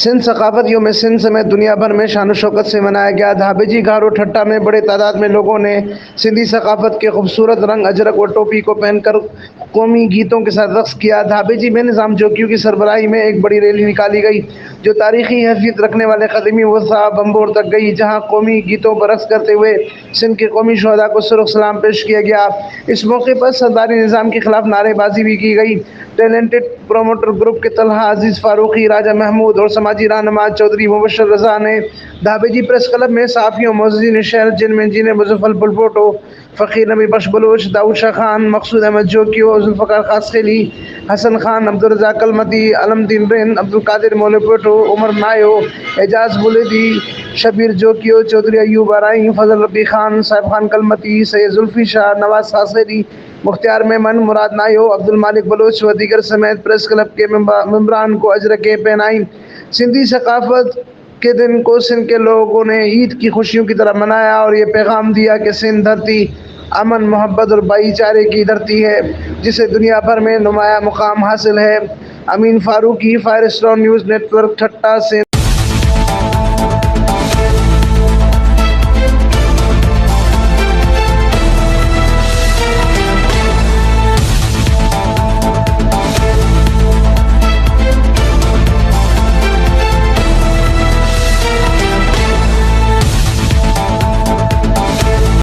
सिंध सकाफत यौम सिंध समेत दुनिया भर में शान शौकत से मनाया गया। धाबेजी घारो ठट्टा में बड़े तादाद में लोगों ने सिंधी सकाफत के खूबसूरत रंग अजरक व टोपी को पहनकर कौमी गीतों के साथ रक्स किया। धाबेजी में निज़ाम जोकियों की सरबराही में एक बड़ी रैली निकाली गई जो तारीखी हैसियत रखने वाले कदीमी वसा बम्बोर तक गई, जहाँ कौमी गीतों पर रक्स करते हुए सिंध के कौमी शहदा को सुरख सलाम पेश किया गया। इस मौके पर सरदारी निज़ाम के खिलाफ नारेबाजी भी की गई। टैलेंटेड प्रोमोटर ग्रुप के तलहा अजीज़ फारूकी, राजा महमूद और समाजी रहनुमा चौधरी मुबशर रजा ने धाबेजी प्रेस क्लब में सहाफ़ियों, मोअज़्ज़िनीन शहर जिनमें इंजीनियर मुज़फ़्फ़र बुलबोटो, फ़कीर नबी बख्श बलूच, दाऊद शाह खान, मकसूद अहमद जोकियो, ज़ुल्फ़िकार खासखेली, हसन खान, अब्दुल रज़ाक कलमती, अलमदीन रिंद, अब्दुल कादिर मौलवी, उमर नायो, एजाज बुलेदी, शबीर जोकियो, चौधरी अयूब आरई, फजल रब्बी खान, साहिब खान कलमती, सैयद जुल्फ़ी शाह, नवाज खासखेली, मुख्तियार मेमन, मुराद नायो, अब्दुल मालिक बलूच व दीगर समेत प्रेस क्लब के मेंबरान को अजरकें पहनाई। सिंधी सकाफत के दिन को सिंध के लोगों ने ईद की खुशियों की तरह मनाया और ये पैगाम दिया कि सिंध धरती अमन, मोहब्बत और भाईचारे की धरती है, जिसे दुनिया भर में नुमाया मुकाम हासिल है। Amin Farooqui, fire stone news network, Thatta से।